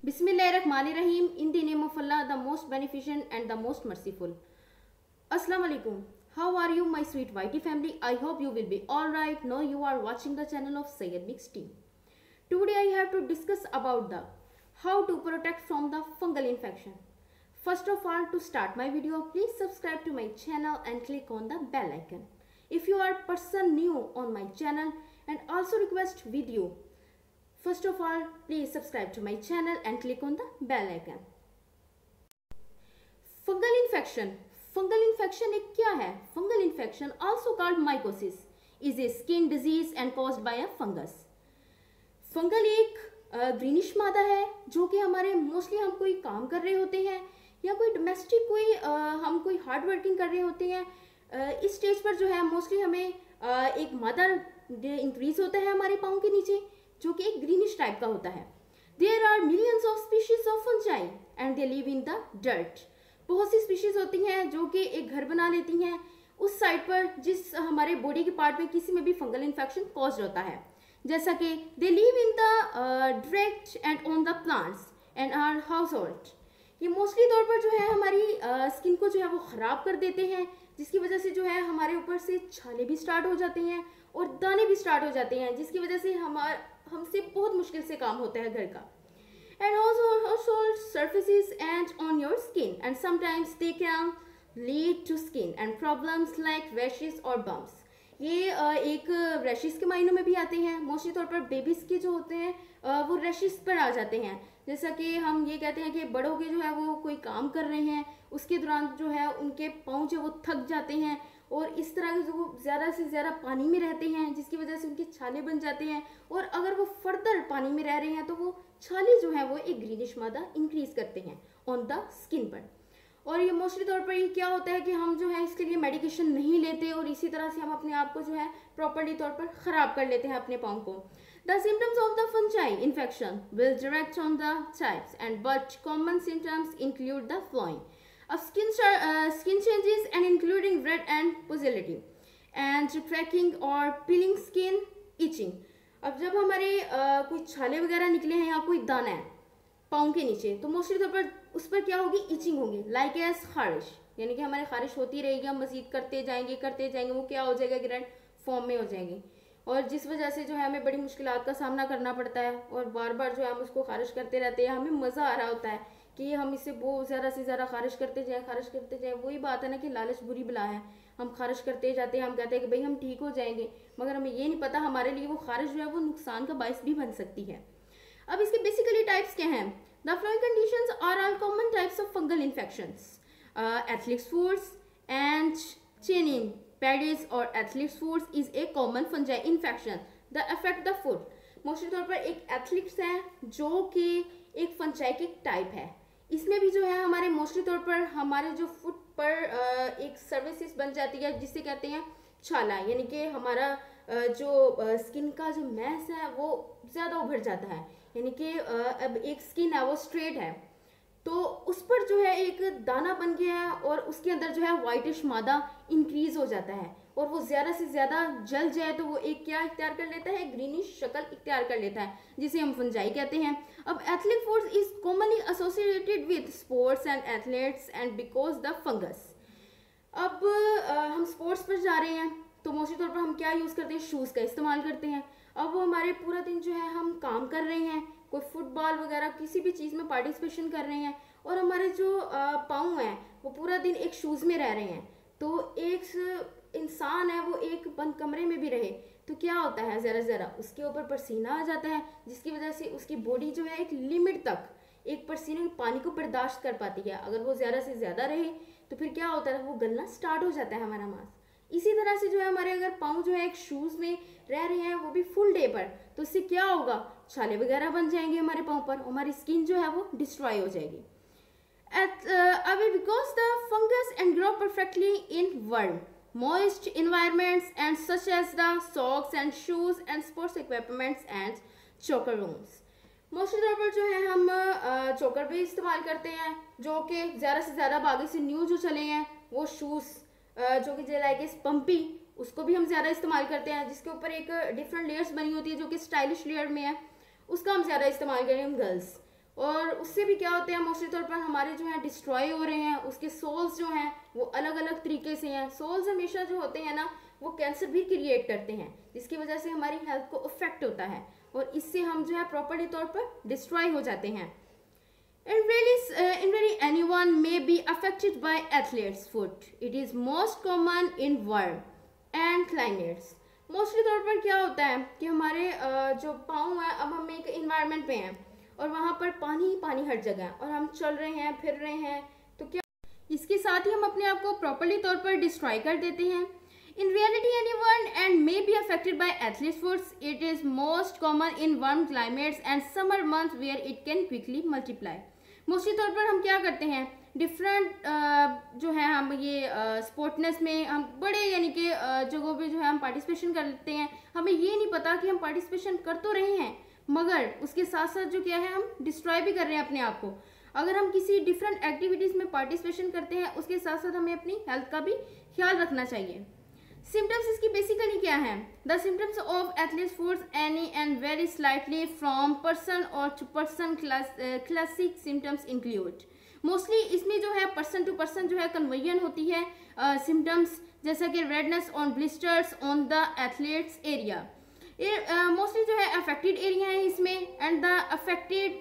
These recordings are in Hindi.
Bismillahirrahmanirrahim. In the name of Allah, the most beneficent and the most merciful. Assalamu alaikum. How are you, my sweet YT family? I hope you will be alright. Now you are watching the channel of Sayyid Mix Team. Today I have to discuss about the how to protect from the fungal infection. First of all, to start my video, please subscribe to my channel and click on the bell icon. If you are a person new on my channel, and also request video, first of all, please subscribe to my channel and click on the bell icon. Fungal infection. Fungal infection एक क्या है? Fungal infection, also called mycosis, is a skin disease and caused by a fungus. Fungal एक ग्रीनिश मादा है जो कि हमारे मोस्टली हम कोई काम कर रहे होते हैं या कोई डोमेस्टिक हम कोई हार्ड वर्किंग कर रहे होते हैं, इस स्टेज पर जो है मोस्टली हमें एक मादा इंक्रीज होता है हमारे पाँव के नीचे जो कि एक ग्रीनिश टाइप का होता है. There are millions of species of fungi and they live in the dirt. बहुत सी स्पीशीज होती हैं जो कि एक घर बना लेती हैं उस साइड पर जिस हमारे बॉडी के पार्ट में किसी में भी फंगल इन्फेक्शन कॉज होता है, जैसा कि they live in the direct and on the plants and are household. ये मोस्टली तौर पर जो है हमारी स्किन को जो है वो ख़राब कर देते हैं, जिसकी वजह से जो है हमारे ऊपर से छाले भी स्टार्ट हो जाते हैं और दाने भी स्टार्ट हो जाते हैं, जिसकी वजह से हमसे बहुत मुश्किल से काम होता है घर का. And household surfaces and on your skin, and sometimes they can lead to skin and problems like rashes or bumps. ये एक रैशेस के मायनों में भी आते हैं. मोस्टली तौर पर बेबीज़ के जो होते हैं वो रैशेस पर आ जाते हैं, जैसा कि हम ये कहते हैं कि बड़ों के जो है वो कोई काम कर रहे हैं उसके दौरान जो है उनके पाँव जो वो थक जाते हैं और इस तरह के जो वो ज़्यादा से ज़्यादा पानी में रहते हैं जिसकी वजह से उनके छाले बन जाते हैं, और अगर वो फर्दर पानी में रह रहे हैं तो वो छाले जो है वो एक ग्रीनिश मादा इंक्रीज करते हैं ऑन द स्किन पर. और ये मोस्टली तौर पर ये क्या होता है कि हम जो है इसके लिए मेडिकेशन नहीं लेते और इसी तरह से हम अपने आप को जो है प्रॉपरली तौर पर ख़राब कर लेते हैं अपने पाँव को. The symptoms of the fungi infection will direct on the types and but common symptoms include the flowing of skin changes and including red and pulsatility and cracking or peeling skin, itching. अब जब हमारे कोई छाले वगैरह निकले हैं या कोई दाना है पाँव के नीचे तो मोस्टली तौर पर उस पर क्या होगी, इचिंग होगी, लाइक एज खारिश, यानी कि हमारी खारिश होती रहेगी, हम मजीद करते जाएंगे वो क्या हो जाएगा, ग्रैंड फॉर्म में हो जाएगी, और जिस वजह से जो है हमें बड़ी मुश्किलात का सामना करना पड़ता है और बार बार जो है हम उसको खारिश करते रहते हैं. हमें मज़ा आ रहा होता है कि हम इससे बहुत ज़्यादा से ज़्यादा खारिश करते जाएं. वही बात है ना कि लालच बुरी बला है. हम खारिश करते जाते हैं, हम कहते हैं कि भाई हम ठीक हो जाएंगे, मगर हमें ये नहीं पता हमारे लिए वो खारिश जो है वो नुकसान का बायस भी बन सकती है. अब इसके बेसिकली टाइप्स क्या हैं? The flowing conditions are all common types of fungal infections. Athlete's foot and tinea pedis और athlete's foot is a common fungi infection the affect the foot. Mostly तौर पर एक एथलिक्स है जो कि एक फंजाइटिक टाइप है. इसमें भी जो है हमारे मोस्टली तौर पर हमारे जो फुट पर एक सर्विसेज बन जाती है जिसे कहते हैं छाला, यानी कि हमारा जो स्किन का जो मैस है वो ज़्यादा उभर जाता है, यानी कि अब एक स्किन है वो स्ट्रेट है तो उस पर जो है एक दाना बन गया है और उसके अंदर जो है वाइटिश मादा इंक्रीज हो जाता है और वो ज़्यादा से ज़्यादा जल जाए तो वो एक क्या इख्तियार कर लेता है, ग्रीनिश शक्ल इख्तियार कर लेता है जिसे हम फंजाई कहते हैं. अब athlete's foot is commonly associated with sports and athletes and because the fungus. अब हम स्पोर्ट्स पर जा रहे हैं तो मोस्टली तौर पर हम क्या यूज़ करते हैं, शूज़ का इस्तेमाल करते हैं. अब वो हमारे पूरा दिन जो है हम काम कर रहे हैं, कोई फुटबॉल वगैरह किसी भी चीज़ में पार्टिसिपेशन कर रहे हैं और हमारे जो पाँव हैं वो पूरा दिन एक शूज़ में रह रहे हैं, तो एक इंसान है वो एक बंद कमरे में भी रहे तो क्या होता है, ज़रा उसके ऊपर पसीना आ जाता है जिसकी वजह से उसकी बॉडी जो है एक लिमिट तक एक पसीने पानी को बर्दाश्त कर पाती है. अगर वो ज़्यादा से ज़्यादा रहे तो फिर क्या होता है, वो गलना स्टार्ट हो जाता है हमारा मांस. इसी तरह से जो है हमारे अगर पाँव जो है एक शूज़ में रह रहे हैं वो भी फुल डे पर, तो इससे क्या होगा, छाले वगैरह बन जाएंगे हमारे पाँव पर, हमारी स्किन जो है वो डिस्ट्रॉय हो जाएगी. Because the fungus and grow perfectly in warm, moist environments and such as the socks and shoes and sports equipments and choker rooms. Mostly तौर पर जो है हम चोकर भी इस्तेमाल करते हैं जो कि ज़्यादा से ज़्यादा बाकी से न्यू जो चले हैं वो शूज़ जो कि लाइक पंपी, उसको भी हम ज़्यादा इस्तेमाल करते हैं जिसके ऊपर एक डिफरेंट लेयर्स बनी होती है जो कि स्टाइलिश लेयर में है, उसका हम ज़्यादा इस्तेमाल करें हम गर्ल्स. और उससे भी क्या होते हैं, मोस्टली तौर पर हमारे जो है डिस्ट्रॉय हो रहे हैं, उसके सोल्स जो हैं वो अलग अलग तरीके से हैं। सोल्स हमेशा जो होते हैं ना वो कैंसर भी क्रिएट करते हैं, जिसकी वजह से हमारी हेल्थ को इफेक्ट होता है और इससे हम जो है प्रॉपर्ली तौर पर डिस्ट्रॉय हो जाते हैं। In really anyone may be affected by athlete's foot. It is most common in warm and climates. Mostly तौर पर क्या होता है कि हमारे जो पाँव हैं, अब हम एक इन्वायरमेंट पे हैं और वहाँ पर पानी ही पानी हर जगह है और हम चल रहे हैं फिर रहे हैं, तो क्या इसके साथ ही हम अपने आप को प्रॉपर्ली तौर पर डिस्ट्रॉय कर देते हैं। In reality, anyone and may be affected by athlete's foot. It is most common in warm climates and summer months where it can quickly multiply. Mostly तौर पर हम क्या करते हैं, डिफरेंट जो है हम ये स्पोर्टनेस में हम बड़े यानी कि जगहों पे जो है हम पार्टिसिपेशन करते हैं, हमें ये नहीं पता कि हम पार्टिसिपेशन कर तो रहे हैं मगर उसके साथ साथ जो क्या है हम डिस्ट्रॉय भी कर रहे हैं अपने आप को। अगर हम किसी डिफरेंट एक्टिविटीज़ में पार्टिसिपेशन करते हैं उसके साथ साथ हमें अपनी हेल्थ का भी ख्याल रखना चाहिए। सिम्टम्स इसकी बेसिकली क्या है? The symptoms of athlete's foot any and vary slightly from person और to person. Classic symptoms include, mostly इसमें जो है पर्सन टू पर्सन जो है कन्वर्जन होती है सिम्टम्स, जैसा कि redness on blisters on the athletes area. Mostly जो है अफेक्टेड एरिया है इसमें and the affected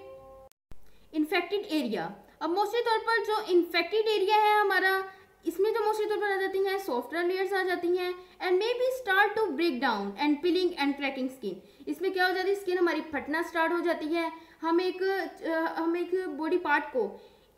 infected area. अब मोस्टली तौर पर जो इन्फेक्टेड एरिया है हमारा, इसमें जो मोस्टली तौर पर आ जाती हैं सॉफ्टवेयर लेयर्स आ जाती हैं and may be start to break down and peeling and cracking skin. इसमें क्या हो जाती है, स्किन हमारी फटना स्टार्ट हो जाती है। हम एक बॉडी पार्ट को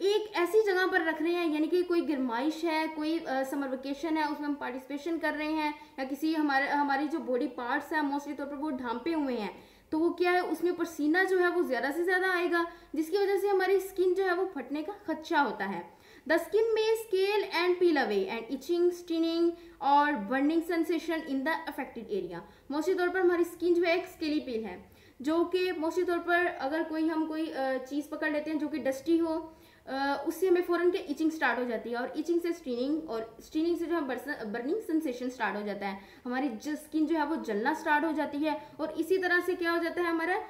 एक ऐसी जगह पर रख रहे हैं, यानी कि कोई गिरमाइश है, कोई समर वेकेशन है, उसमें हम पार्टिसिपेशन कर रहे हैं या किसी हमारी जो बॉडी पार्ट्स हैं मोस्टली तौर पर वो ढांपे हुए हैं, तो वो क्या है उसमें पसीना जो है वो ज़्यादा से ज़्यादा आएगा, जिसकी वजह से हमारी स्किन जो है वो फटने का खदशा होता है। The skin may scale and peel away and itching, stinging और burning sensation in the affected area. Mostly तौर पर हमारी स्किन जो है एक स्केली पील है, जो कि मोस्टली तौर पर अगर हम कोई चीज़ पकड़ लेते हैं जो कि डस्टी हो, उससे हमें फ़ौरन के इचिंग स्टार्ट हो जाती है और इचिंग से स्टीनिंग और स्टीनिंग से जो है बर्निंग सेंसेशन स्टार्ट हो जाता है। हमारी जो स्किन जो है वो जलना स्टार्ट हो जाती है और इसी तरह से क्या हो जाता है, हमारा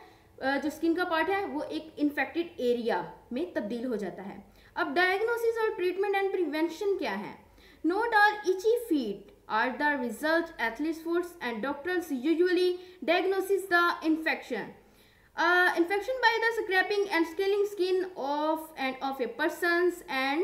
जो स्किन का पार्ट है वो एक इन्फेक्टेड एरिया में तब्दील हो जाता है। अब डायग्नोसिस और ट्रीटमेंट एंड प्रिवेंशन क्या है? Not all itchy feet are the result athlete's foot and doctors usually diagnosis the infection by the scraping and scaling skin of a person's and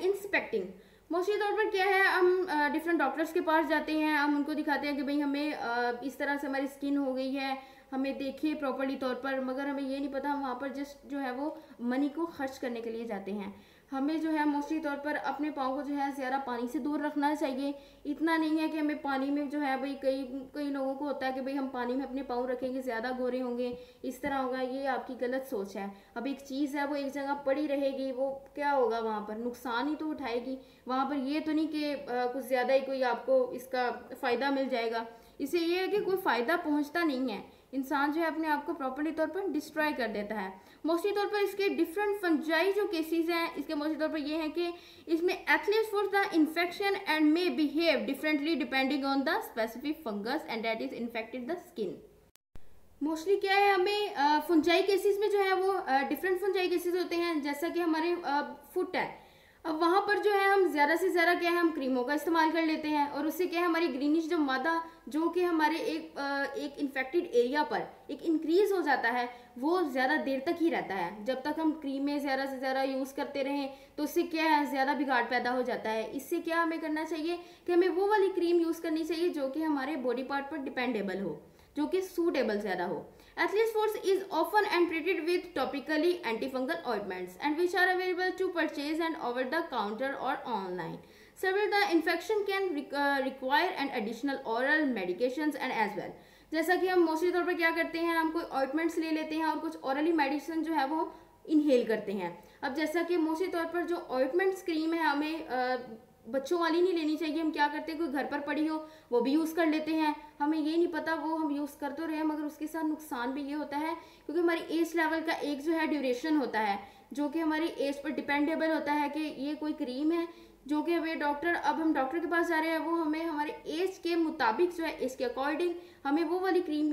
inspecting. Mostly तौर पर क्या है, हम डिफरेंट डॉक्टर्स के पास जाते हैं, हम उनको दिखाते हैं कि भाई हमें इस तरह से हमारी स्किन हो गई है, हमें देखिए प्रॉपर्ली तौर पर, मगर हमें ये नहीं पता हम वहाँ पर जस्ट जो है वो मनी को खर्च करने के लिए जाते हैं। हमें जो है मोस्टली तौर पर अपने पाँव को जो है ज़्यादा पानी से दूर रखना चाहिए। इतना नहीं है कि हमें पानी में जो है भाई कई लोगों को होता है कि भाई हम पानी में अपने पाँव रखेंगे ज़्यादा गोरे होंगे, इस तरह होगा, ये आपकी गलत सोच है। अब एक चीज़ है वो एक जगह पड़ी रहेगी, वो क्या होगा, वहाँ पर नुकसान ही तो उठाएगी, वहाँ पर ये तो नहीं कि कुछ ज़्यादा ही कोई आपको इसका फ़ायदा मिल जाएगा। इससे ये है कि कोई फ़ायदा पहुँचता नहीं है, इंसान जो है अपने आप को प्रॉपर्ली तौर पर डिस्ट्रॉय कर देता है। मोस्टली तौर पर इसके डिफरेंट फंजाई जो केसेस हैं, इसके मोस्टली तौर पर ये हैं कि इसमें athletes for the infection and may behave differently depending on the specific fungus and that is infected the skin. Mostly क्या है, हमें फंजाई केसेस में जो है वो डिफरेंट फंजाई केसेस होते हैं, जैसा कि हमारे फुट है, अब वहाँ पर जो है हम ज़्यादा से ज़्यादा क्या है हम क्रीमों का इस्तेमाल कर लेते हैं और उससे क्या है हमारी ग्रीनिश जो मादा जो कि हमारे एक इन्फेक्टेड एरिया पर एक इंक्रीज़ हो जाता है, वो ज़्यादा देर तक ही रहता है। जब तक हम क्रीमें ज़्यादा से ज़्यादा यूज़ करते रहें तो उससे क्या है ज़्यादा बिगाड़ पैदा हो जाता है। इससे क्या हमें करना चाहिए कि हमें वो वाली क्रीम यूज़ करनी चाहिए जो कि हमारे बॉडी पार्ट पर डिपेंडेबल हो, जो कि सूटेबल ज़्यादा हो। Athlete's foot is often and treated with topically antifungal ointments and which are available to purchase and over the counter or online. Several the infection can require an additional oral medications and as well. जैसा कि हम मोस्टली तौर पर क्या करते हैं, हम कोई ऑइंटमेंट्स ले लेते हैं और कुछ ओरली मेडिसिन जो है वो इनहेल करते हैं। अब जैसा कि मोस्टली तौर पर जो ऑइंटमेंट्स क्रीम है हमें बच्चों वाली नहीं लेनी चाहिए। हम क्या करते हैं, कोई घर पर पड़ी हो वो भी यूज़ कर लेते हैं, हमें ये नहीं पता वो हम यूज़ कर तो रहे हैं मगर उसके साथ नुकसान भी ये होता है क्योंकि हमारी एज लेवल का एक जो है ड्यूरेशन होता है जो कि हमारी एज पर डिपेंडेबल होता है कि ये कोई क्रीम है जो कि हमें अब हम डॉक्टर के पास जा रहे हैं, वो हमें हमारे एज के मुताबिक जो है एज के अकॉर्डिंग हमें वो वाली क्रीम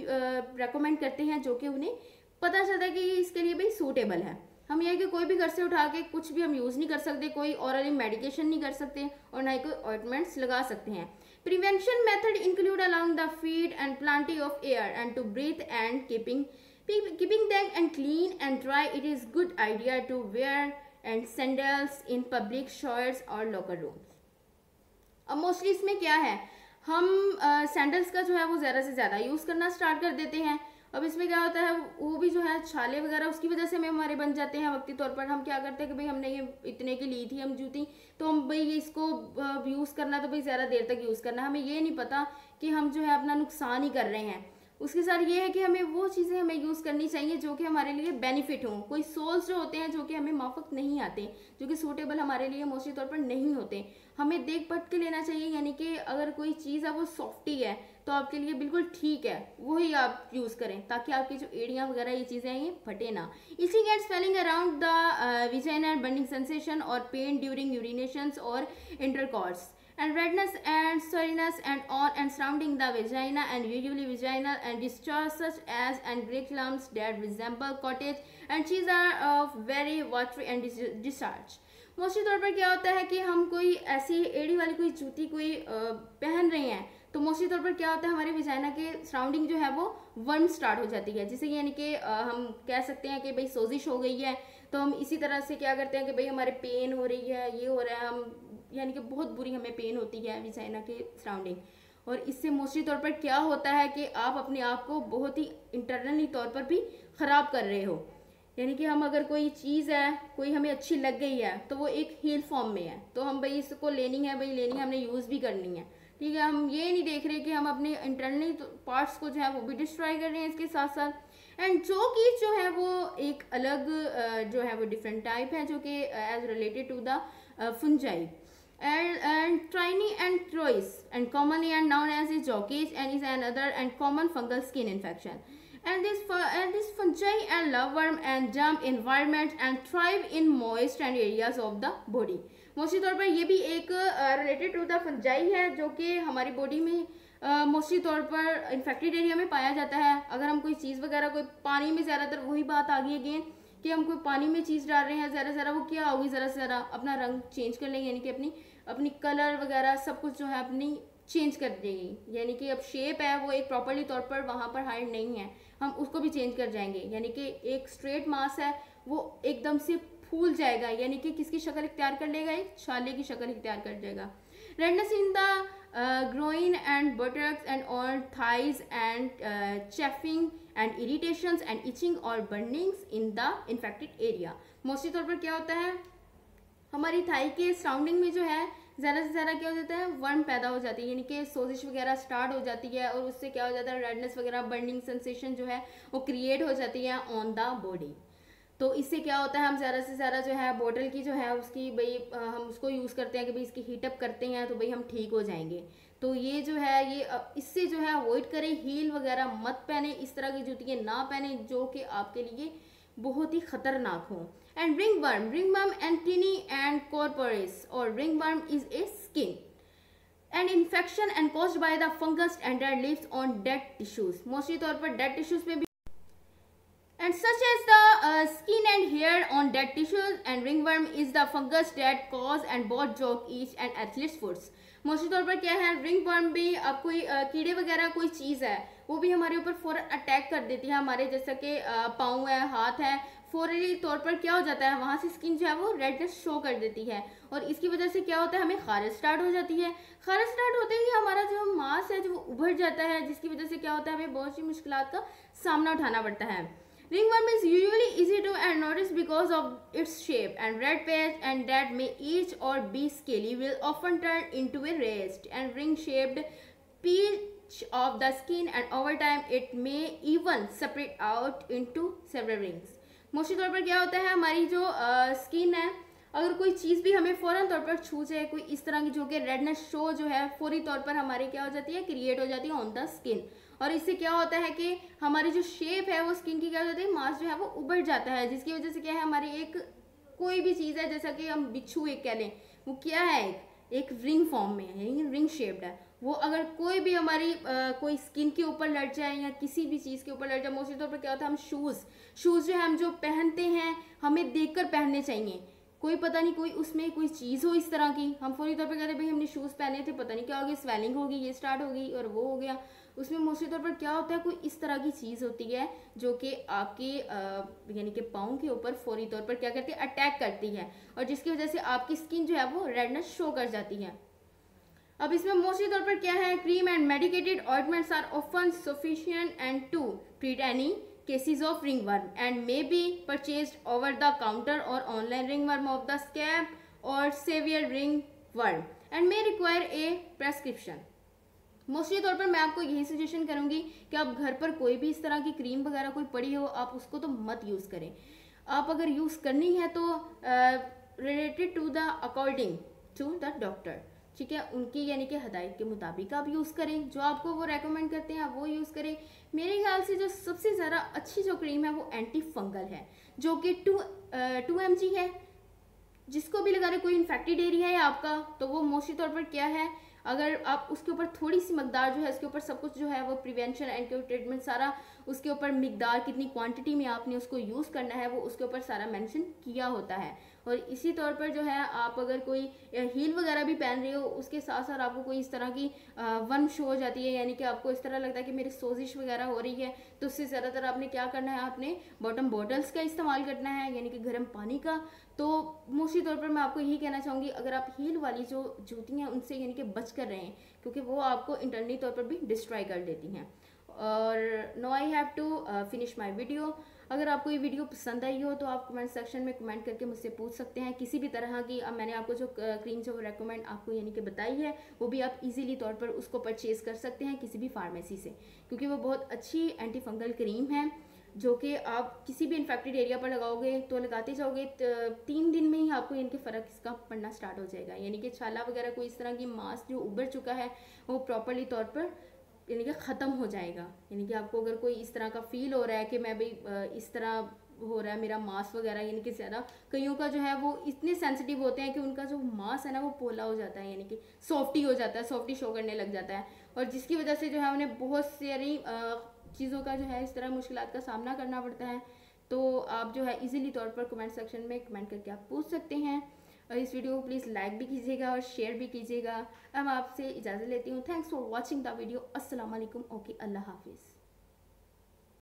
रेकमेंड करते हैं जो कि उन्हें पता चलता है कि ये इसके लिए भाई सूटेबल है। हम ये कि कोई भी घर से उठा के कुछ भी हम यूज़ नहीं कर सकते, कोई ऑरली मेडिकेशन नहीं कर सकते और ना ही कोई ऑइंटमेंट्स लगा सकते हैं। Prevention method include allowing the feed and plenty of air and to breathe and keeping them and clean and dry. It is good idea to wear and sandals in public showers or locker rooms. अब मोस्टली इसमें क्या है, हम सैंडल्स का जो है वो ज़्यादा से ज़्यादा यूज़ करना स्टार्ट कर देते हैं। अब इसमें क्या होता है, वो भी जो है छाले वगैरह उसकी वजह से हमें हमारे बन जाते हैं वक्ती तौर पर। हम क्या करते हैं कि भाई हमने ये इतने की ली थी हम जूती, तो हम भाई इसको यूज़ करना तो भाई ज़्यादा देर तक यूज़ करना, हमें ये नहीं पता कि हम जो है अपना नुकसान ही कर रहे हैं। उसके साथ ये है कि हमें वो चीज़ें हमें यूज़ करनी चाहिए जो कि हमारे लिए बेनिफिट हों। कोई सोल्स जो होते हैं जो कि हमें माफक नहीं आते, जो कि सूटेबल हमारे लिए मोस्टली तौर पर नहीं होते, हमें देख पट के लेना चाहिए। यानी कि अगर कोई चीज़ है वो सॉफ्टी है तो आपके लिए बिल्कुल ठीक है, वही आप यूज़ करें ताकि आपकी जो एड़ियाँ वगैरह ये चीज़ें हैं ये फटे ना। Etching and swelling around the vagina and burning sensation और पेन ड्यूरिंग यूरिनेशंस और intercourse and redness and soreness and on and surrounding the vagina and usually vaginal and discharge such as and break lumps that resemble cottage and cheese are of very watery and discharge. Mostly तौर पर क्या होता है कि हम कोई ऐसी एड़ी वाली कोई जूती कोई पहन रहे हैं तो मोस्टली तौर पर क्या होता है हमारे विजाइना के सराउंडिंग जो है वो वर्म स्टार्ट हो जाती है, जिसे यानी कि हम कह सकते हैं कि भाई सोजिश हो गई है। तो हम इसी तरह से क्या करते हैं कि भाई हमारे पेन हो रही है, ये हो रहा है, हम यानी कि बहुत बुरी हमें पेन होती है विजाइना के सराउंडिंग। और इससे मोस्टली तौर पर क्या होता है कि आप अपने आप को बहुत ही इंटरनली तौर पर भी ख़राब कर रहे हो। यानी कि हम अगर कोई चीज़ है कोई हमें अच्छी लग गई है तो वो एक हील फॉर्म में है, तो हम भाई इसको लेनी है, भाई लेनी है, हमने यूज़ भी करनी है, ठीक है। हम ये नहीं देख रहे कि हम अपने इंटरनली पार्ट्स को जो है वो भी डिस्ट्रॉय कर रहे हैं इसके साथ साथ। एंड जो कि जो है वो एक अलग जो है वो डिफरेंट टाइप है जो कि as related to the fungi and trini and trois and commonly and known as a jockey's and is another and common fungal skin infection. And this fungi and love worm and jump environments and thrive in moist and areas of the body. Mostly तौर पर ये भी एक रिलेटेड टू द फंजाई है जो कि हमारी बॉडी में मोस्टली तौर पर इन्फेक्टेड एरिया में पाया जाता है। अगर हम कोई चीज़ वगैरह कोई पानी में, ज़्यादातर वही बात आ गई अगेन कि हम कोई पानी में चीज़ डाल रहे हैं, ज़रा ज़रा वो क्या होगी, ज़रा से ज़रा अपना रंग चेंज कर लेंगे, यानी कि अपनी कलर वगैरह सब कुछ जो है अपनी चेंज कर देगी। यानी कि अब शेप है वो एक प्रॉपरली तौर पर वहाँ पर हाइड नहीं है, हम उसको भी चेंज कर जाएंगे। यानी कि एक स्ट्रेट मास है वो एकदम से फूल जाएगा, यानी कि किसकी शक्ल इख्तियार कर लेगा, एक छाले की शक्ल इख्तियार कर जाएगा। Redness in the groin and buttocks and all thighs and chafing and irritations and itching or burnings in the infected area. Mostly तौर पर क्या होता है हमारी थाई के सराउंडिंग में जो है ज़्यादा से ज़्यादा क्या हो जाता है वर्म पैदा हो जाती है, यानी कि सोजिश वगैरह स्टार्ट हो जाती है और उससे क्या हो जाता है रेडनेस वगैरह बर्निंग सेंसेशन जो है वो क्रिएट हो जाती है ऑन द बॉडी। तो इससे क्या होता है हम ज़्यादा से ज़्यादा जो है बोतल की जो है उसकी भाई हम उसको यूज़ करते हैं कि भाई इसकी हीटअप करते हैं तो भाई हम ठीक हो जाएंगे। तो ये जो है ये इससे जो है अवॉइड करें, हील वगैरह मत पहने, इस तरह की जूतियाँ ना पहने जो कि आपके लिए बहुत ही खतरनाक हो। And ringworm and tinea and corporis और ringworm is a skin and infection and caused by the fungus and that lives on dead tissues. Mostly तौर पर डेड टिश्यूज में भी and such as the skin and hair on dead tissues and ringworm is the fungus that cause and both joke each and athlete's foots. Mostly तौर पर क्या है रिंगवर्म भी अब कोई कीड़े वगैरह कोई चीज़ है वो भी हमारे ऊपर फौरन अटैक कर देती है, हमारे जैसा कि पाँव है, हाथ है, फौरी तौर पर क्या हो जाता है वहाँ से स्किन जो है वो रेडनेस शो कर देती है और इसकी वजह से क्या होता है हमें खारिश स्टार्ट हो जाती है। खारिश स्टार्ट होते ही हमारा जो मांस है जो वो उभर जाता है जिसकी वजह से क्या होता है हमें बहुत सी मुश्किलात का सामना उठाना पड़ता है। Ringworm is usually easy to notice because of its shape and red patch and that may each or be scaly will often turn into a raised and ring-shaped patch of the skin and over time it may even separate out into several rings. Mostly तौर पर क्या होता है हमारी जो स्किन है अगर कोई चीज़ भी हमें फ़ौरन तौर पर छू जाए कोई इस तरह की जो कि रेडनेस शो जो है फौरी तौर पर हमारे क्या हो जाती है क्रिएट हो जाती है ऑन द स्किन और इससे क्या होता है कि हमारी जो शेप है वो स्किन की क्या हो जाती है मांस जो है वो उभर जाता है जिसकी वजह से क्या है हमारी एक कोई भी चीज़ है जैसा कि हम बिच्छू एक कह लें वो क्या है एक रिंग फॉर्म में है, रिंग शेप्ड है वो अगर कोई भी हमारी कोई स्किन के ऊपर लग जाए या किसी भी चीज़ के ऊपर लग जाए, मोस्टली तौर पर क्या होता है, हम शूज़ जो है हम जो पहनते हैं हमें देखकर पहनने चाहिए। कोई पता नहीं कोई उसमें कोई चीज़ हो इस तरह की, हम फौरी तौर पर कहते हैं भाई हमने शूज़ पहने थे, पता नहीं क्या हो गया, स्वेलिंग हो गई, ये स्टार्ट हो गई और वो हो गया। उसमें मोस्टली तौर पर क्या होता है, कोई इस तरह की चीज़ होती है जो कि आपके यानी कि पाँव के ऊपर फौरी तौर पर क्या करती है, अटैक करती है, और जिसकी वजह से आपकी स्किन जो है वो रेडनेस शो कर जाती है। अब इसमें मोस्टली तौर पर क्या है, cream and medicated ointments are often sufficient and to treat any cases of ringworm and may be purchased over the counter or online ringworm of the scab or severe ringworm and may require a prescription। Mostly तौर पर मैं आपको यही सजेशन करूंगी कि आप घर पर कोई भी इस तरह की क्रीम वगैरह कोई पड़ी हो, आप उसको तो मत यूज़ करें। आप अगर यूज़ करनी है तो related to the according to the doctor, ठीक है, उनकी यानी कि हदायत के मुताबिक आप यूज़ करें, जो आपको वो रेकमेंड करते हैं आप वो यूज़ करें। मेरे ख्याल से जो सबसे ज़्यादा अच्छी जो क्रीम है वो एंटी फंगल है, जो कि 2 mg है। जिसको भी लगा रहे कोई इन्फेक्टेड एरिया है आपका, तो वो मोस्टली तौर पर क्या है, अगर आप उसके ऊपर थोड़ी सी मकदार जो है, उसके ऊपर सब कुछ जो है वो प्रिवेंशन एंड ट्रीटमेंट सारा, उसके ऊपर मकदार कितनी क्वांटिटी में आपने उसको यूज़ करना है वो उसके ऊपर सारा मेंशन किया होता है। और इसी तौर पर जो है आप अगर कोई हील वगैरह भी पहन रहे हो, उसके साथ साथ आपको कोई इस तरह की वन शो हो जाती है, यानी कि आपको इस तरह लगता है कि मेरी सोजिश वगैरह हो रही है, तो उससे ज़्यादातर आपने क्या करना है, आपने बॉटम बॉटल्स का इस्तेमाल करना है, यानी कि गर्म पानी का। तो मोस्टली तौर पर मैं आपको यही कहना चाहूँगी, अगर आप हील वाली जो जूती हैं उनसे यानी कि बच कर रहे हैं, क्योंकि वो आपको इंटरनली तौर पर भी डिस्ट्रॉय कर देती हैं। और no I have to finish my video. अगर आपको ये वीडियो पसंद आई हो तो आप कमेंट सेक्शन में कमेंट करके मुझसे पूछ सकते हैं किसी भी तरह की। अब मैंने आपको जो क्रीम जो रेकमेंड आपको यानी कि बताई है वो भी आप इजीली तौर पर उसको परचेज़ कर सकते हैं किसी भी फार्मेसी से, क्योंकि वो बहुत अच्छी एंटी फंगल क्रीम है, जो कि आप किसी भी इन्फेक्टेड एरिया पर लगाओगे तो लगाते जाओगे 3 दिन में ही आपको यानी कि फ़र्क इसका पड़ना स्टार्ट हो जाएगा। यानी कि छाला वगैरह कोई इस तरह की मांस जो उभर चुका है वो प्रॉपरली तौर पर यानी कि ख़त्म हो जाएगा। यानी कि आपको अगर कोई इस तरह का फील हो रहा है कि मैं भाई इस तरह हो रहा है मेरा मांस वगैरह, यानी कि ज़्यादा कईयों का जो है वो इतने सेंसिटिव होते हैं कि उनका जो मांस है ना वो पोला हो जाता है, यानी कि सॉफ्टी हो जाता है, सॉफ्टी शो करने लग जाता है, और जिसकी वजह से जो है उन्हें बहुत सारी चीज़ों का जो है इस तरह मुश्किलात का सामना करना पड़ता है। तो आप जो है इजीली तौर पर कमेंट सेक्शन में कमेंट करके आप पूछ सकते हैं, और इस वीडियो को प्लीज़ लाइक भी कीजिएगा और शेयर भी कीजिएगा। अब आपसे इजाज़त लेती हूँ। Thanks for watching the video. अस्सलाम वालेकुम। ओके, अल्लाह हाफिज़।